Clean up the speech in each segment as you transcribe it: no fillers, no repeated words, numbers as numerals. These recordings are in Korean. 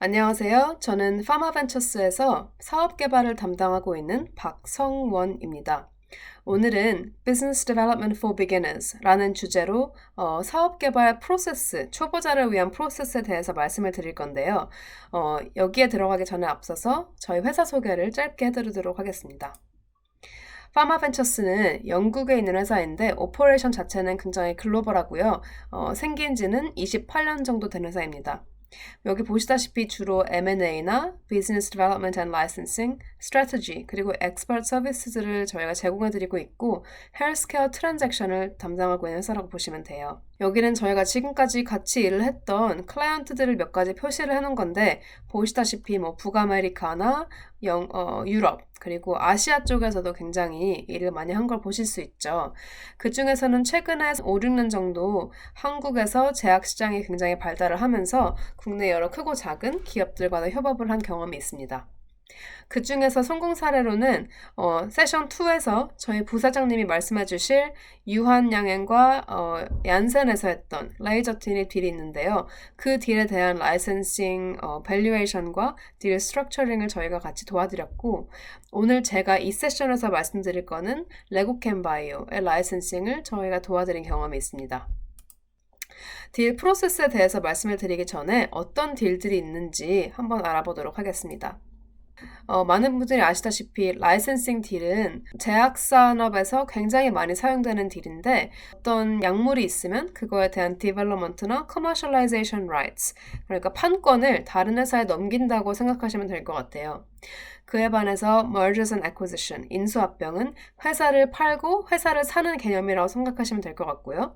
안녕하세요. 저는 파마벤처스에서 사업 개발을 담당하고 있는 박성원입니다. 오늘은 Business Development for Beginners라는 주제로 사업 개발 프로세스, 초보자를 위한 프로세스에 대해서 말씀을 드릴 건데요. 여기에 들어가기 전에 앞서서 저희 회사 소개를 짧게 해드리도록 하겠습니다. 파마벤처스는 영국에 있는 회사인데 오퍼레이션 자체는 굉장히 글로벌하고요. 생긴 지는 28년 정도 된 회사입니다. 여기 보시다시피 주로 M&A나 Business Development and Licensing, Strategy, 그리고 Expert Services를 저희가 제공해드리고 있고 헬스케어 트랜잭션을 담당하고 있는 회사라고 보시면 돼요. 여기는 저희가 지금까지 같이 일을 했던 클라이언트들을 몇 가지 표시를 해놓은 건데 보시다시피 뭐 북아메리카나 유럽 그리고 아시아 쪽에서도 굉장히 일을 많이 한 걸 보실 수 있죠. 그 중에서는 최근에 5, 6년 정도 한국에서 제약 시장이 굉장히 발달을 하면서 국내 여러 크고 작은 기업들과도 협업을 한 경험이 있습니다. 그 중에서 성공 사례로는 세션 2에서 저희 부사장님이 말씀해 주실 유한양행과 얀센에서 했던 레이저 티니 딜이 있는데요. 그 딜에 대한 라이센싱 밸류에이션과 딜 스트럭처링을 저희가 같이 도와드렸고 오늘 제가 이 세션에서 말씀드릴 거는 레고캠바이오의 라이센싱을 저희가 도와드린 경험이 있습니다. 딜 프로세스에 대해서 말씀을 드리기 전에 어떤 딜들이 있는지 한번 알아보도록 하겠습니다. 많은 분들이 아시다시피 라이센싱 딜은 제약 산업에서 굉장히 많이 사용되는 딜인데 어떤 약물이 있으면 그거에 대한 디벨롭먼트나 커머셜라이제이션 라이츠 그러니까 판권을 다른 회사에 넘긴다고 생각하시면 될 것 같아요. 그에 반해서 mergers and acquisition, 인수합병은 회사를 팔고 회사를 사는 개념이라고 생각하시면 될 것 같고요.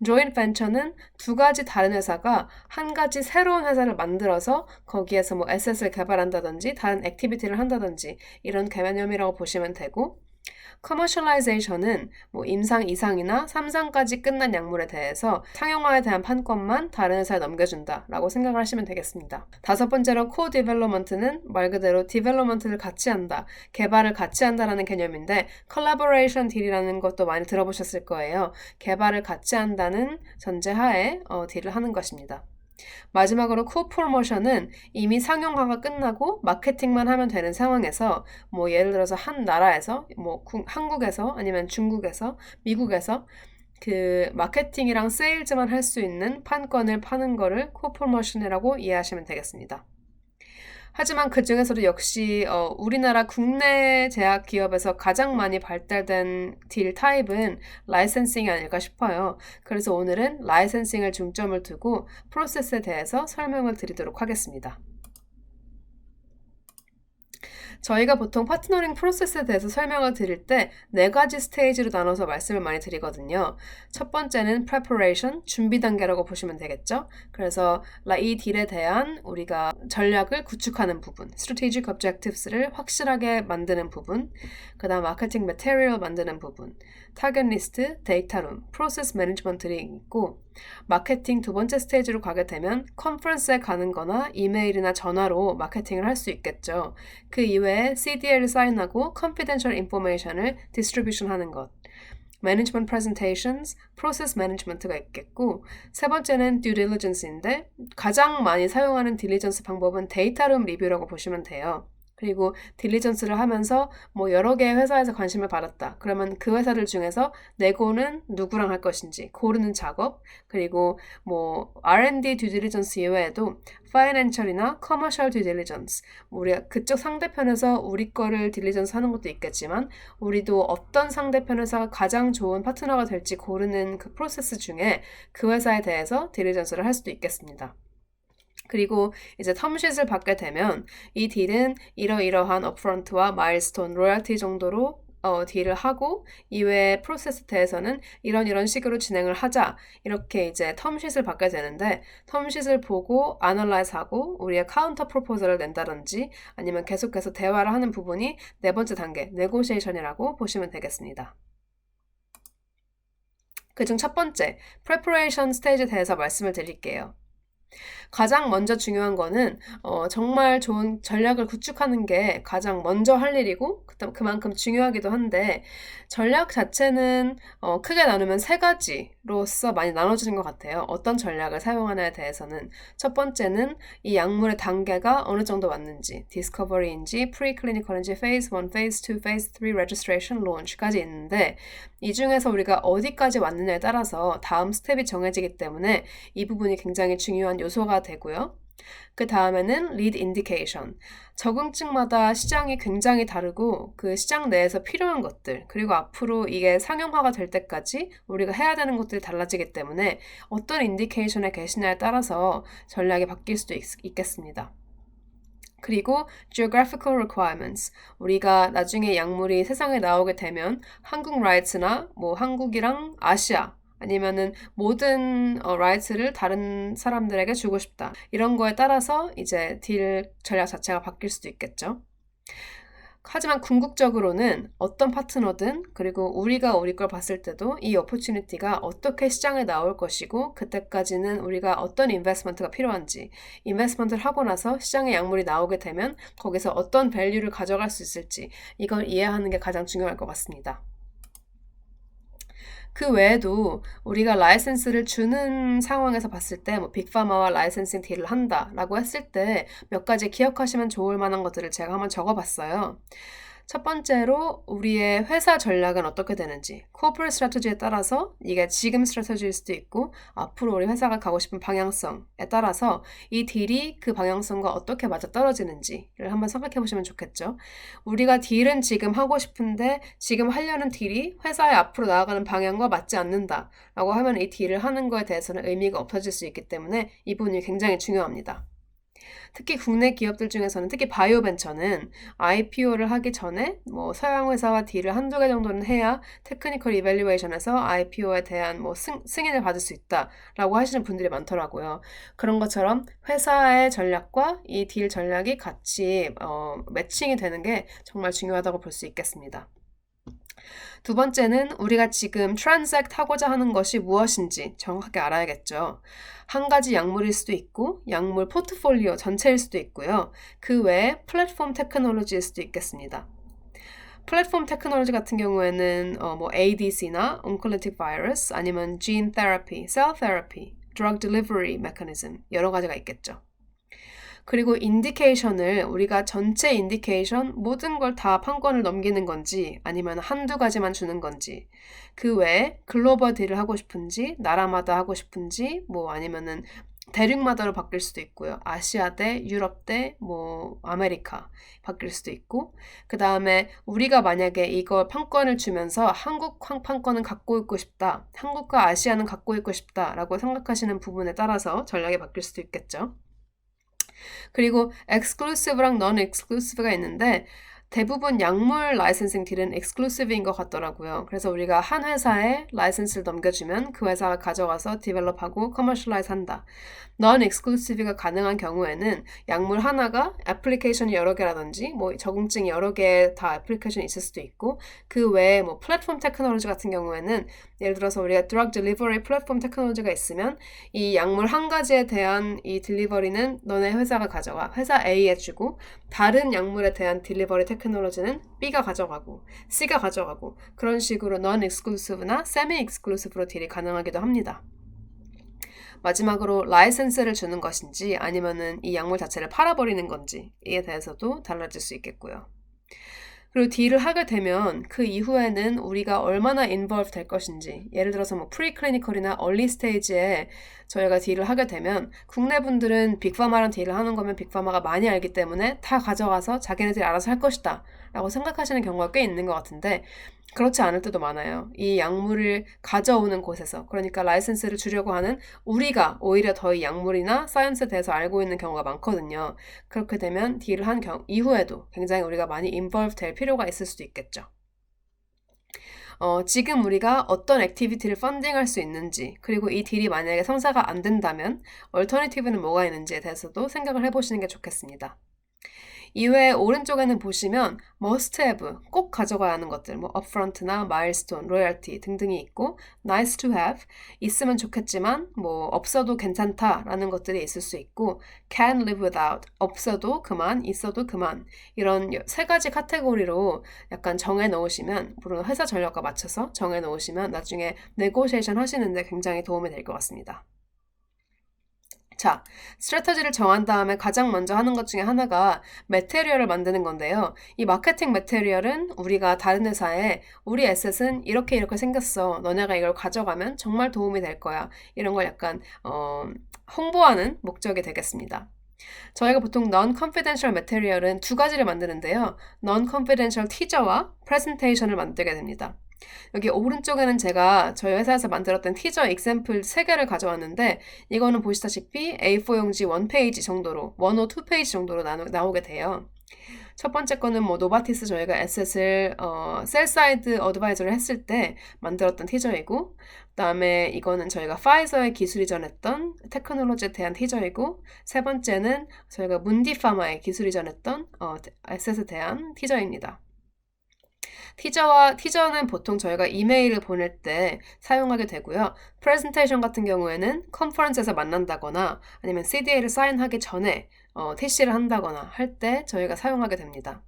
joint venture는 두 가지 다른 회사가 한 가지 새로운 회사를 만들어서 거기에서 뭐 에셋을 개발한다든지 다른 액티비티를 한다든지 이런 개념이라고 보시면 되고 커머셜라이제이션은 뭐 임상 2상이나 3상까지 끝난 약물에 대해서 상용화에 대한 판권만 다른 회사에 넘겨준다라고 생각을 하시면 되겠습니다. 다섯 번째로 co-development는 말 그대로 development를 같이 한다, 개발을 같이 한다라는 개념인데 collaboration 딜이라는 것도 많이 들어보셨을 거예요. 개발을 같이 한다는 전제하에 딜을 하는 것입니다. 마지막으로 코프로모션은 이미 상용화가 끝나고 마케팅만 하면 되는 상황에서 뭐 예를 들어서 한 나라에서 뭐 한국에서 아니면 중국에서 미국에서 그 마케팅이랑 세일즈만 할 수 있는 판권을 파는 거를 코프로모션이라고 이해하시면 되겠습니다. 하지만 그 중에서도 역시 우리나라 국내 제약 기업에서 가장 많이 발달된 딜 타입은 라이센싱이 아닐까 싶어요. 그래서 오늘은 라이센싱을 중점을 두고 프로세스에 대해서 설명을 드리도록 하겠습니다. 저희가 보통 파트너링 프로세스에 대해서 설명을 드릴 때 네 가지 스테이지로 나눠서 말씀을 많이 드리거든요. 첫 번째는 preparation, 준비 단계라고 보시면 되겠죠. 그래서 이 딜에 대한 우리가 전략을 구축하는 부분, strategic objectives를 확실하게 만드는 부분, 그 다음 마케팅 material 만드는 부분, 타겟 리스트, 데이터룸, 프로세스 매니지먼트를 있고 마케팅 두 번째 스테이지로 가게 되면 컨퍼런스에 가는 거나 이메일이나 전화로 마케팅을 할 수 있겠죠. 그 이외에 CDL을 사인하고 confidential information을 distribution 하는 것. Management presentations, process management가 있겠고 세 번째는 due diligence인데 가장 많이 사용하는 딜리전스 방법은 데이터룸 리뷰라고 보시면 돼요. 그리고 딜리전스를 하면서 뭐 여러 개의 회사에서 관심을 받았다. 그러면 그 회사들 중에서 내고는 누구랑 할 것인지 고르는 작업 그리고 뭐 R&D 듀 딜리전스 이외에도 파이낸셜이나 커머셜 듀 딜리전스 우리 그쪽 상대편에서 우리 거를 딜리전스 하는 것도 있겠지만 우리도 어떤 상대편 회사가 가장 좋은 파트너가 될지 고르는 그 프로세스 중에 그 회사에 대해서 딜리전스를 할 수도 있겠습니다. 그리고 이제 텀쉿을 받게 되면 이 딜은 이러이러한 업프런트와 마일스톤, 로열티 정도로 딜을 하고 이외의 프로세스 대해서는 이런 식으로 진행을 하자 이렇게 이제 텀쉿을 받게 되는데 텀쉿을 보고 애널라이즈하고 우리의 카운터 프로포즈를 낸다든지 아니면 계속해서 대화를 하는 부분이 네 번째 단계 네고시에이션이라고 보시면 되겠습니다. 그중 첫 번째 preparation 스테이지에 대해서 말씀을 드릴게요. 가장 먼저 중요한 거는 정말 좋은 전략을 구축하는 게 가장 먼저 할 일이고 그만큼 중요하기도 한데 전략 자체는 크게 나누면 세 가지로서 많이 나눠지는 것 같아요. 어떤 전략을 사용하냐에 대해서는 첫 번째는 이 약물의 단계가 어느 정도 왔는지 디스커버리인지 프리클리니컬인지 페이즈 1, 페이즈 2, 페이즈 3, 레지스트레이션, 론치까지 있는데 이 중에서 우리가 어디까지 왔느냐에 따라서 다음 스텝이 정해지기 때문에 이 부분이 굉장히 중요한 요소가 되고요. 그 다음에는 lead indication. 적응증마다 시장이 굉장히 다르고 그 시장 내에서 필요한 것들 그리고 앞으로 이게 상용화가 될 때까지 우리가 해야 되는 것들이 달라지기 때문에 어떤 인디케이션에 계시냐에 따라서 전략이 바뀔 수도 있겠습니다. 그리고 geographical requirements. 우리가 나중에 약물이 세상에 나오게 되면 한국 라이츠나 뭐 한국이랑 아시아 아니면은 모든 라이츠를 다른 사람들에게 주고 싶다. 이런 거에 따라서 이제 딜 전략 자체가 바뀔 수도 있겠죠. 하지만 궁극적으로는 어떤 파트너든 그리고 우리가 우리 걸 봤을 때도 이 오퍼튜니티가 어떻게 시장에 나올 것이고 그때까지는 우리가 어떤 인베스트먼트가 필요한지 인베스트먼트를 하고 나서 시장에 약물이 나오게 되면 거기서 어떤 밸류를 가져갈 수 있을지 이걸 이해하는 게 가장 중요할 것 같습니다. 그 외에도 우리가 라이센스를 주는 상황에서 봤을 때 뭐 빅파마와 라이센싱 딜을 한다라고 했을 때 몇 가지 기억하시면 좋을 만한 것들을 제가 한번 적어봤어요. 첫 번째로 우리의 회사 전략은 어떻게 되는지 corporate strategy에 따라서 이게 지금 스트래티지일 수도 있고 앞으로 우리 회사가 가고 싶은 방향성에 따라서 이 딜이 그 방향성과 어떻게 맞아떨어지는지를 한번 생각해 보시면 좋겠죠. 우리가 딜은 지금 하고 싶은데 지금 하려는 딜이 회사의 앞으로 나아가는 방향과 맞지 않는다라고 하면 이 딜을 하는 거에 대해서는 의미가 없어질 수 있기 때문에 이 부분이 굉장히 중요합니다. 특히 국내 기업들 중에서는 특히 바이오벤처는 IPO를 하기 전에 뭐 서양 회사와 딜을 한두 개 정도는 해야 테크니컬 이밸류에이션에서 IPO에 대한 뭐 승인을 받을 수 있다라고 하시는 분들이 많더라고요. 그런 것처럼 회사의 전략과 이 딜 전략이 같이 매칭이 되는 게 정말 중요하다고 볼 수 있겠습니다. 두 번째는 우리가 지금 transact 하고자 하는 것이 무엇인지 정확하게 알아야겠죠. 한 가지 약물일 수도 있고 약물 포트폴리오 전체일 수도 있고요. 그 외에 플랫폼 테크놀로지일 수도 있겠습니다. 플랫폼 테크놀로지 같은 경우에는 뭐 ADC나 oncolytic virus 아니면 gene therapy, cell therapy, drug delivery mechanism 여러 가지가 있겠죠. 그리고 인디케이션을 우리가 전체 인디케이션 모든 걸 다 판권을 넘기는 건지 아니면 한두 가지만 주는 건지 그 외에 글로벌 딜을 하고 싶은지 나라마다 하고 싶은지 뭐 아니면은 대륙마다로 바뀔 수도 있고요. 아시아 대 유럽 대 뭐 아메리카 바뀔 수도 있고 그 다음에 우리가 만약에 이거 판권을 주면서 한국 판권은 갖고 있고 싶다. 한국과 아시아는 갖고 있고 싶다라고 생각하시는 부분에 따라서 전략이 바뀔 수도 있겠죠. 그리고 exclusive랑 non-exclusive가 있는데 대부분 약물 라이센싱 딜은 exclusive인 것 같더라고요. 그래서 우리가 한 회사에 라이센스를 넘겨주면 그 회사가 가져가서 디벨롭하고 커머셜라이즈 한다. non-exclusive가 가능한 경우에는 약물 하나가 애플리케이션이 여러 개라든지 뭐 적응증이 여러 개 다 애플리케이션이 있을 수도 있고 그 외에 뭐 플랫폼 테크놀로지 같은 경우에는 예를 들어서 우리가 드럭 딜리버리 플랫폼 테크놀로지가 있으면 이 약물 한 가지에 대한 이 딜리버리는 너네 회사가 가져가 회사 A에 주고 다른 약물에 대한 딜리버리 테크놀로지는 B가 가져가고 C가 가져가고 그런 식으로 non-exclusive나 semi-exclusive로 딜이 가능하기도 합니다. 마지막으로 라이센스를 주는 것인지 아니면은 이 약물 자체를 팔아버리는 건지 이에 대해서도 달라질 수 있겠고요. 그리고 딜을 하게 되면 그 이후에는 우리가 얼마나 involve 될 것인지 예를 들어서 뭐 프리클리니컬이나 얼리 스테이지에 저희가 딜을 하게 되면 국내 분들은 빅파마랑 딜을 하는 거면 빅파마가 많이 알기 때문에 다 가져가서 자기네들이 알아서 할 것이다 라고 생각하시는 경우가 꽤 있는 것 같은데 그렇지 않을 때도 많아요. 이 약물을 가져오는 곳에서 그러니까 라이센스를 주려고 하는 우리가 오히려 더 이 약물이나 사이언스에 대해서 알고 있는 경우가 많거든요. 그렇게 되면 딜을 한 이후에도 굉장히 우리가 많이 involve 될 필요가 있을 수도 있겠죠. 지금 우리가 어떤 액티비티를 펀딩할 수 있는지 그리고 이 딜이 만약에 성사가 안 된다면 얼터너티브는 뭐가 있는지에 대해서도 생각을 해보시는 게 좋겠습니다. 이외에 오른쪽에는 보시면 must have, 꼭 가져가야 하는 것들, 뭐 upfront나 milestone, royalty 등등이 있고 nice to have, 있으면 좋겠지만 뭐 없어도 괜찮다라는 것들이 있을 수 있고 can live without, 없어도 그만, 있어도 그만 이런 세 가지 카테고리로 약간 정해 놓으시면 물론 회사 전략과 맞춰서 정해 놓으시면 나중에 네고시에이션 하시는데 굉장히 도움이 될 것 같습니다. 자, 스트래터지를 정한 다음에 가장 먼저 하는 것 중에 하나가 매테리얼을 만드는 건데요. 이 마케팅 매테리얼은 우리가 다른 회사에 우리 에셋은 이렇게 생겼어. 너네가 이걸 가져가면 정말 도움이 될 거야. 이런 걸 약간 홍보하는 목적이 되겠습니다. 저희가 보통 non-confidential material은 두 가지를 만드는데요. non-confidential teaser와 presentation을 만들게 됩니다. 여기 오른쪽에는 제가 저희 회사에서 만들었던 티저 example 3개를 가져왔는데 이거는 보시다시피 A4 용지 1페이지 정도로 1 or 2페이지 정도로 나오게 돼요. 첫 번째 거는 뭐 노바티스 저희가 에셋을 셀사이드 어드바이저를 했을 때 만들었던 티저이고 그 다음에 이거는 저희가 파이저의 기술 이전했던 테크놀로지에 대한 티저이고 세 번째는 저희가 문디파마의 기술 이전했던 에셋에 대한 티저입니다. 티저는 보통 저희가 이메일을 보낼 때 사용하게 되고요. 프레젠테이션 같은 경우에는 컨퍼런스에서 만난다거나 아니면 CDA를 사인하기 전에 TC를 한다거나 할 때 저희가 사용하게 됩니다.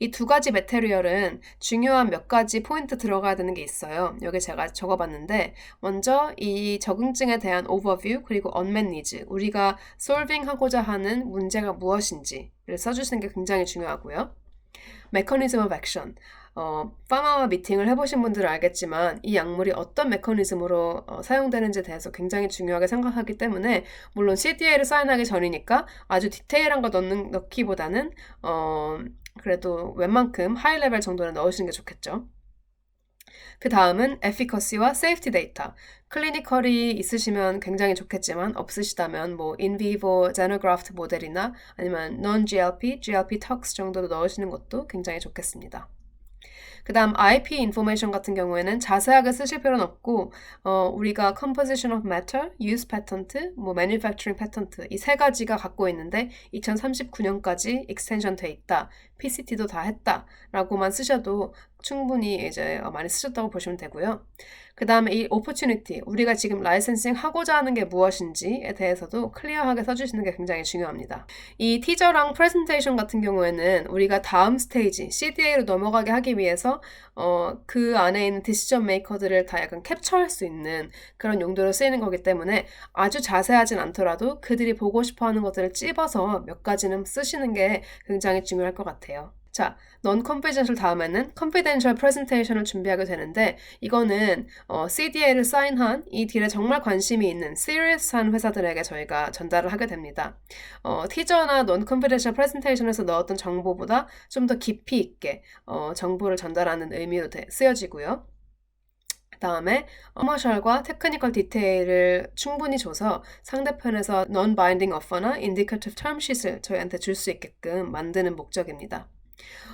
이 두 가지 매테리얼은 중요한 몇 가지 포인트 들어가야 되는 게 있어요. 여기 제가 적어봤는데 먼저 이 적응증에 대한 오버뷰 그리고 unmet needs, 우리가 솔빙하고자 하는 문제가 무엇인지를 써주시는 게 굉장히 중요하고요. mechanism of action, 파마와 미팅을 해보신 분들은 알겠지만 이 약물이 어떤 메커니즘으로 사용되는지에 대해서 굉장히 중요하게 생각하기 때문에 물론 CDA를 사인하기 전이니까 아주 디테일한 거 넣기보다는 그래도 웬만큼 하이 레벨 정도는 넣으시는 게 좋겠죠. 그 다음은 efficacy와 safety data. 클리니컬이 있으시면 굉장히 좋겠지만 없으시다면 뭐 in vivo xenograft 모델이나 아니면 non-GLP, GLP tox 정도도 넣으시는 것도 굉장히 좋겠습니다. 그 다음 IP information 같은 경우에는 자세하게 쓰실 필요는 없고 우리가 composition of matter, use patent, 뭐 manufacturing patent 이 세 가지가 갖고 있는데 2039년까지 extension 돼 있다. PCT도 다 했다. 라고만 쓰셔도 충분히 이제 많이 쓰셨다고 보시면 되고요. 그 다음에 이 opportunity, 우리가 지금 라이센싱 하고자 하는 게 무엇인지에 대해서도 클리어하게 써주시는 게 굉장히 중요합니다. 이 티저랑 프레젠테이션 같은 경우에는 우리가 다음 스테이지, CDA로 넘어가게 하기 위해서 그 안에 있는 디시전 메이커들을 다 약간 캡처할 수 있는 그런 용도로 쓰이는 거기 때문에 아주 자세하진 않더라도 그들이 보고 싶어 하는 것들을 찝어서 몇 가지는 쓰시는 게 굉장히 중요할 것 같아요. 자, non-confidential 다음에는 confidential presentation을 준비하게 되는데 이거는 CDA를 사인한 이 딜에 정말 관심이 있는 serious한 회사들에게 저희가 전달을 하게 됩니다. 티저나 non-confidential presentation에서 넣었던 정보보다 좀 더 깊이 있게 정보를 전달하는 의미로 쓰여지고요. 그 다음에 커머셜과 테크니컬 디테일을 충분히 줘서 상대편에서 non-binding offer나 indicative term sheet을 저희한테 줄 수 있게끔 만드는 목적입니다.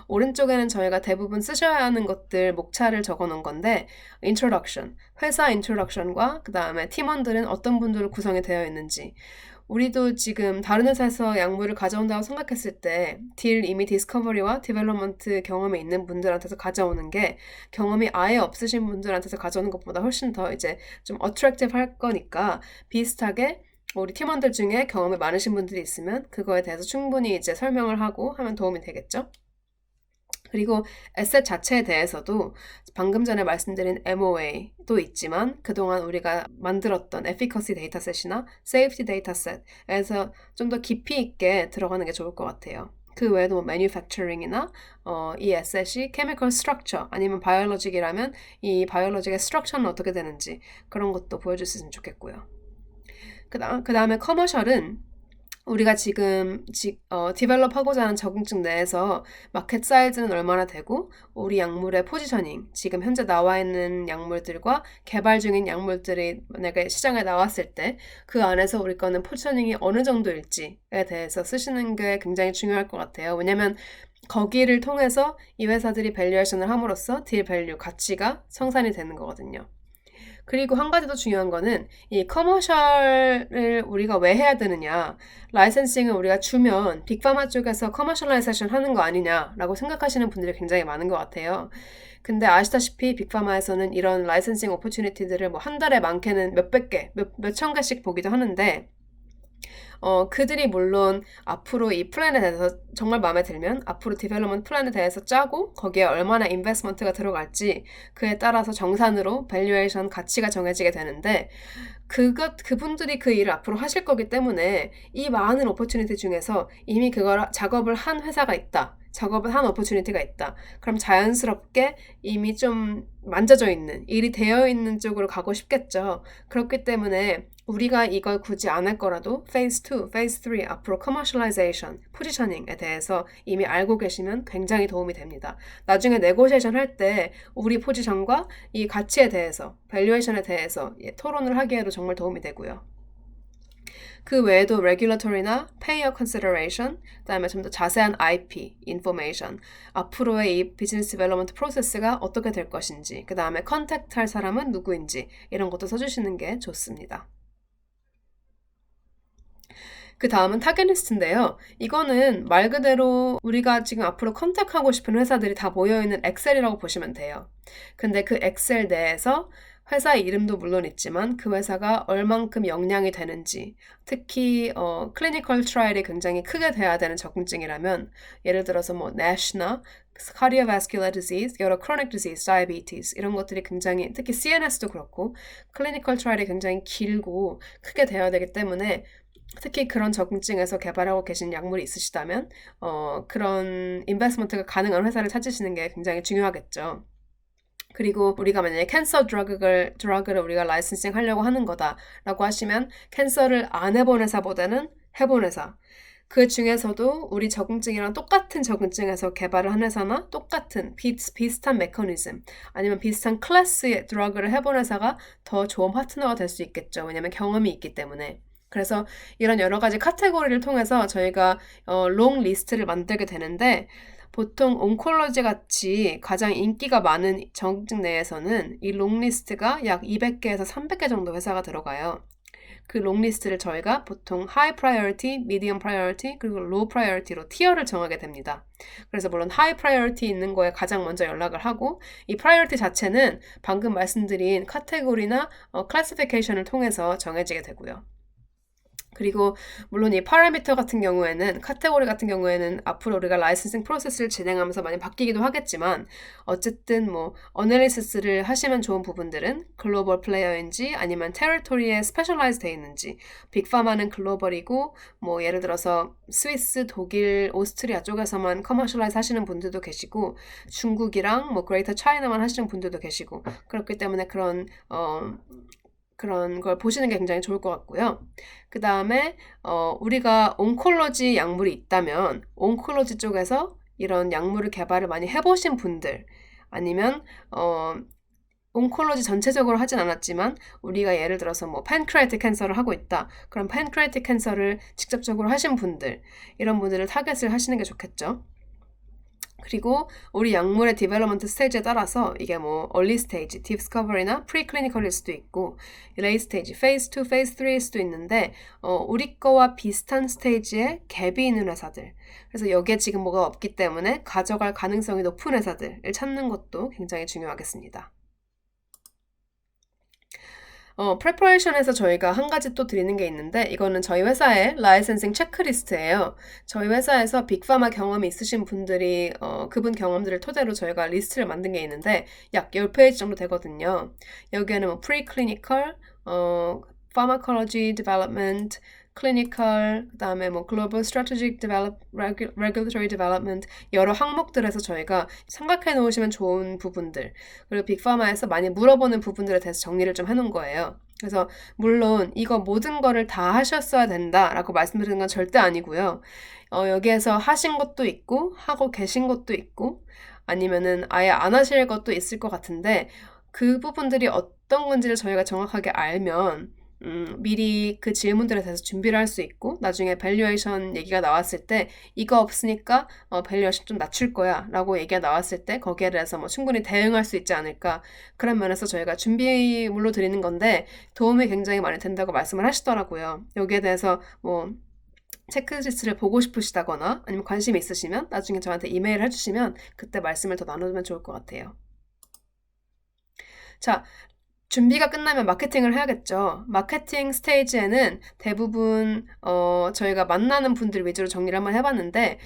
오른쪽에는 저희가 대부분 쓰셔야 하는 것들 목차를 적어 놓은 건데 introduction, 회사 introduction과 그 다음에 팀원들은 어떤 분들로 구성이 되어 있는지 우리도 지금 다른 회사에서 약물을 가져온다고 생각했을 때 딜 이미 디스커버리와 디벨롭먼트 경험이 있는 분들한테서 가져오는 게 경험이 아예 없으신 분들한테서 가져오는 것보다 훨씬 더 이제 좀 어트랙티브 할 거니까 비슷하게 우리 팀원들 중에 경험이 많으신 분들이 있으면 그거에 대해서 충분히 이제 설명을 하고 하면 도움이 되겠죠. 그리고 에셋 자체에 대해서도 방금 전에 말씀드린 MOA도 있지만 그동안 우리가 만들었던 efficacy 데이터셋이나 safety 데이터셋에서 좀 더 깊이 있게 들어가는 게 좋을 것 같아요. 그 외에도 뭐 manufacturing이나 이 에셋이 chemical structure 아니면 biologic이라면 이 biologic의 structure는 어떻게 되는지 그런 것도 보여줬으면 좋겠고요. 그 다음에 commercial은 우리가 지금 디벨롭하고자 하는 적응증 내에서 마켓 사이즈는 얼마나 되고 우리 약물의 포지셔닝, 지금 현재 나와 있는 약물들과 개발 중인 약물들이 만약에 시장에 나왔을 때 그 안에서 우리 거는 포지셔닝이 어느 정도일지에 대해서 쓰시는 게 굉장히 중요할 것 같아요. 왜냐면 거기를 통해서 이 회사들이 밸류에이션을 함으로써 딜 밸류, 가치가 성산이 되는 거거든요. 그리고 한 가지 더 중요한 거는 이 커머셜을 우리가 왜 해야 되느냐. 라이센싱을 우리가 주면 빅파마 쪽에서 커머셜라이제이션 하는 거 아니냐라고 생각하시는 분들이 굉장히 많은 것 같아요. 근데 아시다시피 빅파마에서는 이런 라이센싱 오퍼튜니티들을 뭐 한 달에 많게는 몇백 개, 몇천 개씩 보기도 하는데 그들이 물론 앞으로 이 플랜에 대해서 정말 마음에 들면 앞으로 디벨롭먼트 플랜에 대해서 짜고 거기에 얼마나 인베스트먼트가 들어갈지 그에 따라서 정산으로 밸류에이션 가치가 정해지게 되는데 그분들이 그 일을 앞으로 하실 거기 때문에 이 많은 오퍼튜니티 중에서 이미 그걸 작업을 한 회사가 있다. 작업을 한 오퍼튜니티가 있다. 그럼 자연스럽게 이미 좀 만져져 있는, 일이 되어 있는 쪽으로 가고 싶겠죠. 그렇기 때문에 우리가 이걸 굳이 안 할 거라도 페이즈 2, 페이즈 3 앞으로 커머셜라이제이션, 포지셔닝에 대해서 이미 알고 계시면 굉장히 도움이 됩니다. 나중에 네고시에이션 할 때 우리 포지션과 이 가치에 대해서, 밸류에이션에 대해서 토론을 하기에도 정말 도움이 되고요. 그 외에도 regulatory나 payer consideration, 그다음에 좀 더 자세한 IP, information, 앞으로의 이 비즈니스 디벨롭먼트 프로세스가 어떻게 될 것인지, 그 다음에 컨택트 할 사람은 누구인지 이런 것도 써주시는 게 좋습니다. 그 다음은 타겟 리스트인데요. 이거는 말 그대로 우리가 지금 앞으로 컨택하고 싶은 회사들이 다 모여있는 엑셀이라고 보시면 돼요. 근데 그 엑셀 내에서 회사 이름도 물론 있지만 그 회사가 얼만큼 역량이 되는지, 특히 클리니컬 트라이얼이 굉장히 크게 돼야 되는 적응증이라면 예를 들어서 뭐 NASH나 cardiovascular disease, 여러 chronic disease, diabetes 이런 것들이 굉장히 특히 CNS도 그렇고 클리니컬 트라이얼이 굉장히 길고 크게 돼야 되기 때문에 특히 그런 적응증에서 개발하고 계신 약물이 있으시다면 그런 인베스트먼트가 가능한 회사를 찾으시는 게 굉장히 중요하겠죠. 그리고 우리가 만약에 캔서 드러그를 우리가 라이센싱 하려고 하는 거다라고 하시면 캔서를 안 해본 회사보다는 해본 회사. 그 중에서도 우리 적응증이랑 똑같은 적응증에서 개발을 한 회사나 똑같은 비슷한 메커니즘 아니면 비슷한 클래스의 드러그를 해본 회사가 더 좋은 파트너가 될 수 있겠죠. 왜냐하면 경험이 있기 때문에. 그래서 이런 여러 가지 카테고리를 통해서 저희가 롱 리스트를 만들게 되는데 보통 온콜로지 같이 가장 인기가 많은 적응증 내에서는 이 롱리스트가 약 200개에서 300개 정도 회사가 들어가요. 그 롱리스트를 저희가 보통 하이 프라이어리티, 미디엄 프라이어리티, 그리고 로우 프라이어리티로 티어를 정하게 됩니다. 그래서 물론 하이 프라이어리티 있는 거에 가장 먼저 연락을 하고 이 프라이어리티 자체는 방금 말씀드린 카테고리나 클래시피케이션을 통해서 정해지게 되고요. 그리고 물론 이 파라미터 같은 경우에는 카테고리 같은 경우에는 앞으로 우리가 라이센싱 프로세스를 진행하면서 많이 바뀌기도 하겠지만 어쨌든 뭐 어널리시스를 하시면 좋은 부분들은 글로벌 플레이어인지 아니면 테리토리에 스페셜라이즈 돼 있는지 빅파마는 글로벌이고 뭐 예를 들어서 스위스, 독일, 오스트리아 쪽에서만 커머셜라이즈 하시는 분들도 계시고 중국이랑 뭐 그레이터 차이나만 하시는 분들도 계시고 그렇기 때문에 그런 걸 보시는 게 굉장히 좋을 것 같고요. 그 다음에 우리가 온콜로지 약물이 있다면 온콜로지 쪽에서 이런 약물을 개발을 많이 해보신 분들 아니면 온콜로지 전체적으로 하진 않았지만 우리가 예를 들어서 뭐 팬크레아틱 캔서를 하고 있다. 그럼 팬크레아틱 캔서를 직접적으로 하신 분들 이런 분들을 타겟을 하시는 게 좋겠죠. 그리고 우리 약물의 디벨롭먼트 스테이지에 따라서 이게 뭐 early stage, discovery나 preclinical일 수도 있고 late stage, phase 2, phase 3일 수도 있는데 우리 거와 비슷한 스테이지에 갭이 있는 회사들 그래서 여기에 지금 뭐가 없기 때문에 가져갈 가능성이 높은 회사들을 찾는 것도 굉장히 중요하겠습니다. 프레퍼레이션에서 저희가 한 가지 또 드리는 게 있는데 이거는 저희 회사의 라이센싱 체크리스트예요. 저희 회사에서 빅파마 경험이 있으신 분들이 그분 경험들을 토대로 저희가 리스트를 만든 게 있는데 약 10페이지 정도 되거든요. 여기에는 뭐 프리클리니컬, pharmacology development, clinical, 그다음에 뭐 global strategic regulatory development 여러 항목들에서 저희가 생각해 놓으시면 좋은 부분들 그리고 빅파마에서 많이 물어보는 부분들에 대해서 정리를 좀 해놓은 거예요. 그래서 물론 이거 모든 거를 다 하셨어야 된다라고 말씀드리는 건 절대 아니고요. 여기에서 하신 것도 있고 하고 계신 것도 있고 아니면은 아예 안 하실 것도 있을 것 같은데 그 부분들이 어떤 건지를 저희가 정확하게 알면 미리 그 질문들에 대해서 준비를 할 수 있고 나중에 밸류에이션 얘기가 나왔을 때 이거 없으니까 밸류에이션 좀 낮출 거야 라고 얘기가 나왔을 때 거기에 대해서 뭐 충분히 대응할 수 있지 않을까 그런 면에서 저희가 준비물로 드리는 건데 도움이 굉장히 많이 된다고 말씀을 하시더라고요. 여기에 대해서 뭐 체크리스트를 보고 싶으시다거나 아니면 관심이 있으시면 나중에 저한테 이메일 해주시면 그때 말씀을 더 나누면 좋을 것 같아요. 자, 준비가 끝나면 마케팅을 해야겠죠. 마케팅 스테이지에는 대부분 저희가 만나는 분들 위주로 정리를 한번 해봤는데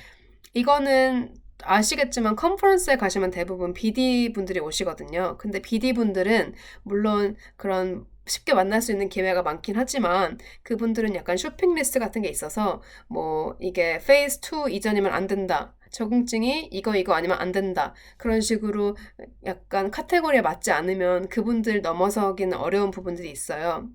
이거는 아시겠지만 컨퍼런스에 가시면 대부분 BD 분들이 오시거든요. 근데 BD 분들은 물론 그런 쉽게 만날 수 있는 기회가 많긴 하지만 그분들은 약간 쇼핑 리스트 같은 게 있어서 뭐 이게 페이즈 2 이전이면 안 된다. 적응증이 이거 아니면 안 된다. 그런 식으로 약간 카테고리에 맞지 않으면 그분들 넘어서기는 어려운 부분들이 있어요.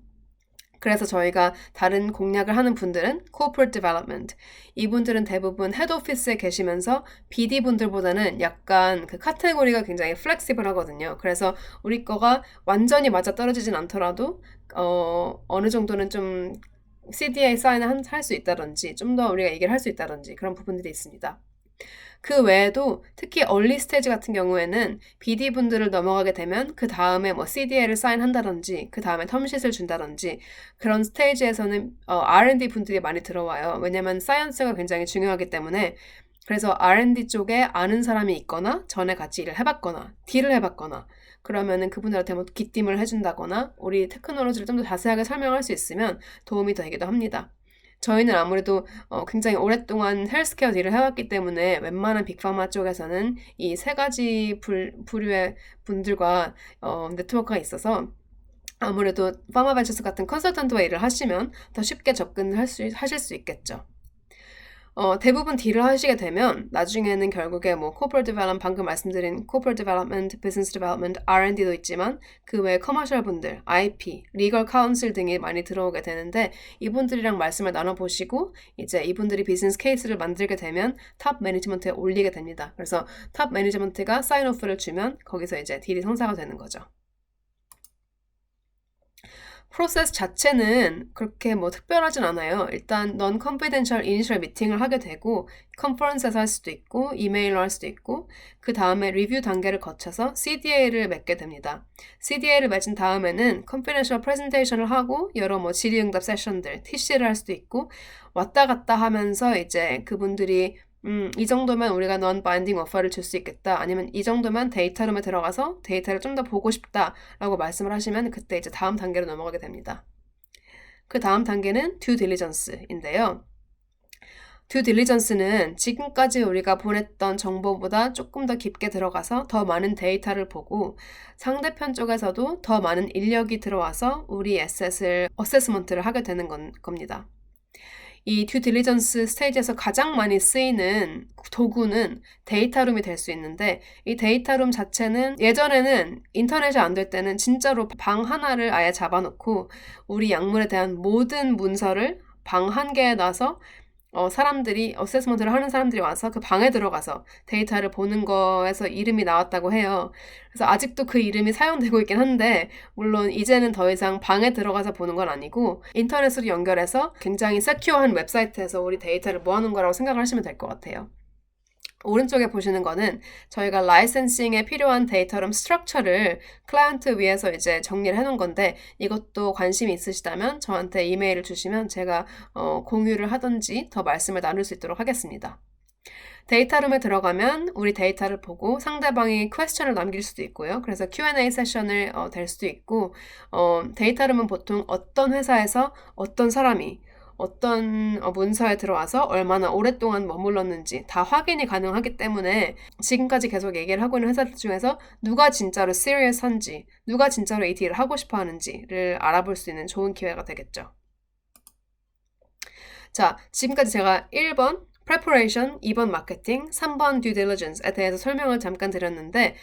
그래서 저희가 다른 공략을 하는 분들은 Corporate Development. 이분들은 대부분 헤드오피스에 계시면서 BD분들보다는 약간 그 카테고리가 굉장히 플렉시블 하거든요. 그래서 우리 거가 완전히 맞아 떨어지진 않더라도 어느 정도는 좀 CDA 사인을 할 수 있다든지 좀 더 우리가 얘기를 할 수 있다든지 그런 부분들이 있습니다. 그 외에도 특히 얼리 스테이지 같은 경우에는 BD분들을 넘어가게 되면 그 다음에 뭐 CDA를 사인한다든지 그 다음에 텀sheet을 준다든지 그런 스테이지에서는 R&D 분들이 많이 들어와요. 왜냐면 사이언스가 굉장히 중요하기 때문에 그래서 R&D 쪽에 아는 사람이 있거나 전에 같이 일을 해봤거나 딜을 해봤거나 그러면은 그분들한테 뭐 귀띔을 해준다거나 우리 테크놀로지를 좀 더 자세하게 설명할 수 있으면 도움이 되기도 합니다. 저희는 아무래도 굉장히 오랫동안 헬스케어 딜을 해왔기 때문에 웬만한 빅파마 쪽에서는 이 세 가지 부류의 분들과 네트워크가 있어서 아무래도 파마벤처스 같은 컨설턴트와 일을 하시면 더 쉽게 하실 수 있겠죠. 대부분 딜을 하시게 되면 나중에는 결국에 뭐 corporate development 방금 말씀드린 corporate development, business development, R&D도 있지만 그 외에 커머셜 분들, IP, legal counsel 등이 많이 들어오게 되는데 이분들이랑 말씀을 나눠보시고 이제 이분들이 비즈니스 케이스를 만들게 되면 탑 매니지먼트에 올리게 됩니다. 그래서 탑 매니지먼트가 사인오프를 주면 거기서 이제 딜이 성사가 되는 거죠. 프로세스 자체는 그렇게 뭐 특별하진 않아요. 일단 non-confidential initial 미팅을 하게 되고 컨퍼런스에서 할 수도 있고 이메일로 할 수도 있고 그 다음에 리뷰 단계를 거쳐서 CDA를 맺게 됩니다. CDA를 맺은 다음에는 confidential presentation을 하고 여러 뭐 질의응답 세션들, TC를 할 수도 있고 왔다 갔다 하면서 이제 그분들이 이 정도면 우리가 non-binding offer를 줄 수 있겠다. 아니면 이 정도면 데이터룸에 들어가서 데이터를 좀 더 보고 싶다. 라고 말씀을 하시면 그때 이제 다음 단계로 넘어가게 됩니다. 그 다음 단계는 due diligence인데요. due diligence는 지금까지 우리가 보냈던 정보보다 조금 더 깊게 들어가서 더 많은 데이터를 보고 상대편 쪽에서도 더 많은 인력이 들어와서 우리 에셋을 어세스먼트를 하게 되는 겁니다. 이 듀 딜리전스 스테이지에서 가장 많이 쓰이는 도구는 데이터룸이 될 수 있는데 이 데이터룸 자체는 예전에는 인터넷이 안 될 때는 진짜로 방 하나를 아예 잡아놓고 우리 약물에 대한 모든 문서를 방 한 개에 놔서 사람들이 어세스먼트를 하는 사람들이 와서 그 방에 들어가서 데이터를 보는 거에서 이름이 나왔다고 해요. 그래서 아직도 그 이름이 사용되고 있긴 한데 물론 이제는 더 이상 방에 들어가서 보는 건 아니고 인터넷으로 연결해서 굉장히 세큐어한 웹사이트에서 우리 데이터를 모아놓은 거라고 생각을 하시면 될 것 같아요. 오른쪽에 보시는 거는 저희가 라이센싱에 필요한 데이터룸 스트럭처를 클라이언트 위에서 이제 정리를 해놓은 건데 이것도 관심이 있으시다면 저한테 이메일을 주시면 제가 공유를 하든지 더 말씀을 나눌 수 있도록 하겠습니다. 데이터룸에 들어가면 우리 데이터를 보고 상대방이 퀘스천을 남길 수도 있고요. 그래서 Q&A 세션을 될 수도 있고 데이터룸은 보통 어떤 회사에서 어떤 사람이 어떤 문서에 들어와서 얼마나 오랫동안 머물렀는지 다 확인이 가능하기 때문에 지금까지 계속 얘기를 하고 있는 회사들 중에서 누가 진짜로 serious한지 누가 진짜로 이 딜을 하고 싶어 하는지를 알아볼 수 있는 좋은 기회가 되겠죠. 자, 지금까지 제가 1번 preparation, 2번 마케팅, 3번 due diligence에 대해서 설명을 잠깐 드렸는데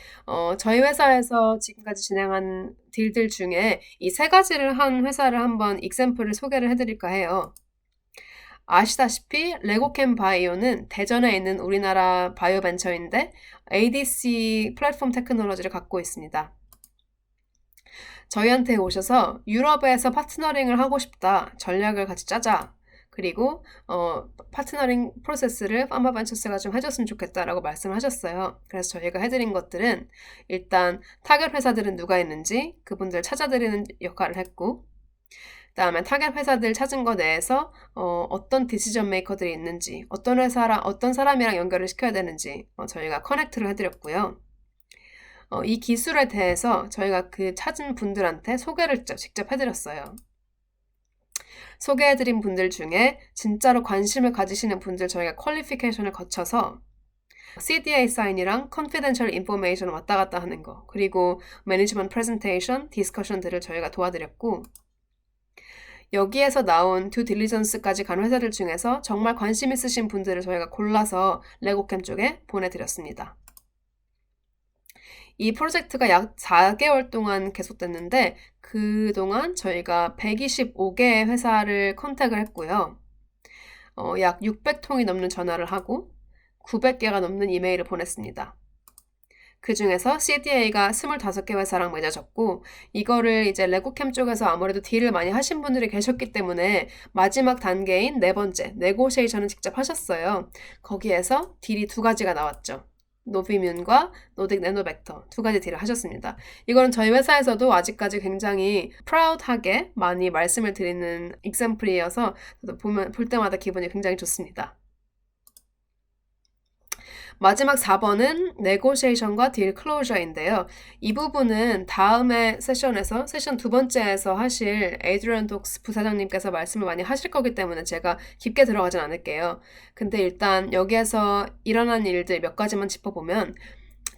저희 회사에서 지금까지 진행한 딜들 중에 이 세 가지를 한 회사를 한번 example을 소개를 해드릴까 해요. 아시다시피 레고캠 바이오는 대전에 있는 우리나라 바이오 벤처인데 ADC 플랫폼 테크놀로지를 갖고 있습니다. 저희한테 오셔서 유럽에서 파트너링을 하고 싶다. 전략을 같이 짜자. 그리고 파트너링 프로세스를 파마벤처스가 좀 해줬으면 좋겠다라고 말씀을 하셨어요. 그래서 저희가 해드린 것들은 일단 타겟 회사들은 누가 있는지 그분들 찾아드리는 역할을 했고, 그다음에 타겟 회사들 찾은 거 내에서 어떤 디시전 메이커들이 있는지, 어떤 사람이랑 연결을 시켜야 되는지 저희가 커넥트를 해드렸고요. 이 기술에 대해서 저희가 그 찾은 분들한테 소개를 직접 해드렸어요. 소개해드린 분들 중에 진짜로 관심을 가지시는 분들 저희가 퀄리피케이션을 거쳐서 CDA 사인이랑 confidential information 왔다 갔다 하는 거, 그리고 매니지먼트 프레젠테이션, 디스커션들을 저희가 도와드렸고, 여기에서 나온 듀 딜리전스까지 간 회사들 중에서 정말 관심 있으신 분들을 저희가 골라서 레고캠 쪽에 보내드렸습니다. 이 프로젝트가 약 4개월 동안 계속됐는데 그동안 저희가 125개의 회사를 컨택을 했고요. 약 600통이 넘는 전화를 하고 900개가 넘는 이메일을 보냈습니다. 그 중에서 CDA가 25개 회사랑 맺어졌고, 이거를 이제 레고캠 쪽에서 아무래도 딜을 많이 하신 분들이 계셨기 때문에 마지막 단계인 네 번째, 네고시에이션을 직접 하셨어요. 거기에서 딜이 2가지가 나왔죠. 노비뮨과 노딕 네노벡터 2가지 딜을 하셨습니다. 이거는 저희 회사에서도 아직까지 굉장히 프라우드하게 많이 말씀을 드리는 example이어서 볼 때마다 기분이 굉장히 좋습니다. 마지막 4번은 네고시에이션과 딜 클로저인데요. 이 부분은 다음에 세션에서 세션 2번째에서 하실 에이드리언 독스 부사장님께서 말씀을 많이 하실 거기 때문에 제가 깊게 들어가진 않을게요. 근데 일단 여기에서 일어난 일들 몇 가지만 짚어보면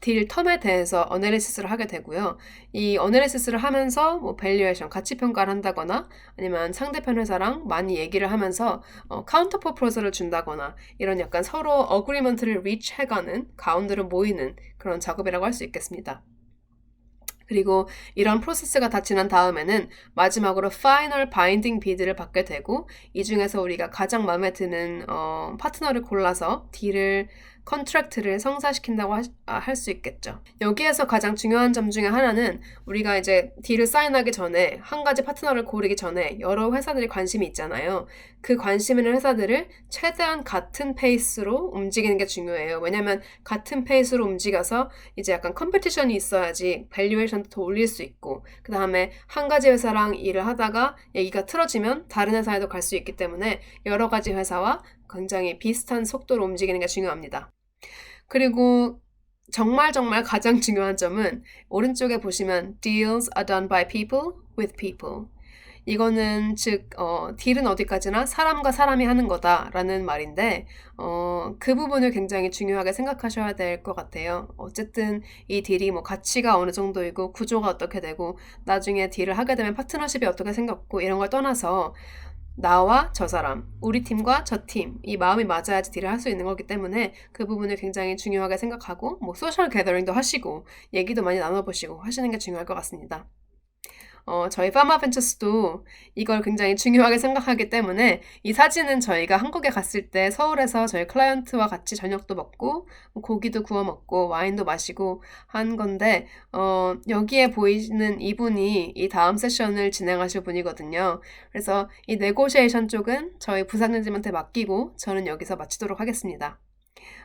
딜 텀에 대해서 어널리시스를 하게 되고요. 이 어널리시스를 하면서 뭐 밸류에이션, 가치 평가를 한다거나 아니면 상대편 회사랑 많이 얘기를 하면서 카운터 프로포설을 준다거나 이런 약간 서로 어그리먼트를 리치 해가는, 가운데로 모이는 그런 작업이라고 할 수 있겠습니다. 그리고 이런 프로세스가 다 지난 다음에는 마지막으로 파이널 바인딩 비드를 받게 되고, 이 중에서 우리가 가장 마음에 드는 파트너를 골라서 딜을 컨트랙트를 성사시킨다고 할 수 있겠죠. 여기에서 가장 중요한 점 중에 하나는 우리가 이제 딜을 사인하기 전에 한 가지 파트너를 고르기 전에 여러 회사들이 관심이 있잖아요. 그 관심 있는 회사들을 최대한 같은 페이스로 움직이는 게 중요해요. 왜냐면 같은 페이스로 움직여서 이제 약간 컴피티션이 있어야지 밸류에이션도 더 올릴 수 있고, 그 다음에 한 가지 회사랑 일을 하다가 얘기가 틀어지면 다른 회사에도 갈 수 있기 때문에 여러 가지 회사와 굉장히 비슷한 속도로 움직이는 게 중요합니다. 그리고 정말 가장 중요한 점은 오른쪽에 보시면 deals are done by people with people. 이거는 즉 딜은 어디까지나 사람과 사람이 하는 거다라는 말인데 그 부분을 굉장히 중요하게 생각하셔야 될 것 같아요. 어쨌든 이 딜이 뭐 가치가 어느 정도이고 구조가 어떻게 되고 나중에 딜을 하게 되면 파트너십이 어떻게 생겼고 이런 걸 떠나서 나와 저 사람, 우리 팀과 저 팀, 이 마음이 맞아야지 딜을 할 수 있는 거기 때문에 그 부분을 굉장히 중요하게 생각하고 뭐 소셜 게더링도 하시고 얘기도 많이 나눠보시고 하시는 게 중요할 것 같습니다. 저희 파마벤처스도 이걸 굉장히 중요하게 생각하기 때문에 이 사진은 저희가 한국에 갔을 때 서울에서 저희 클라이언트와 같이 저녁도 먹고 고기도 구워 먹고 와인도 마시고 한 건데 여기에 보이는 이분이 이 다음 세션을 진행하실 분이거든요. 그래서 이 네고시에이션 쪽은 저희 부사장님한테 맡기고 저는 여기서 마치도록 하겠습니다.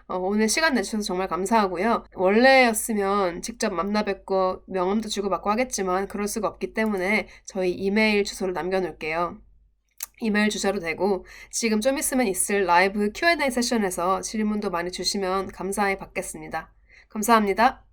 오늘 시간 내주셔서 정말 감사하고요. 원래였으면 직접 만나 뵙고 명함도 주고받고 하겠지만 그럴 수가 없기 때문에 저희 이메일 주소를 남겨놓을게요. 이메일 주셔도 되고 지금 좀 있으면 있을 라이브 Q&A 세션에서 질문도 많이 주시면 감사히 받겠습니다. 감사합니다.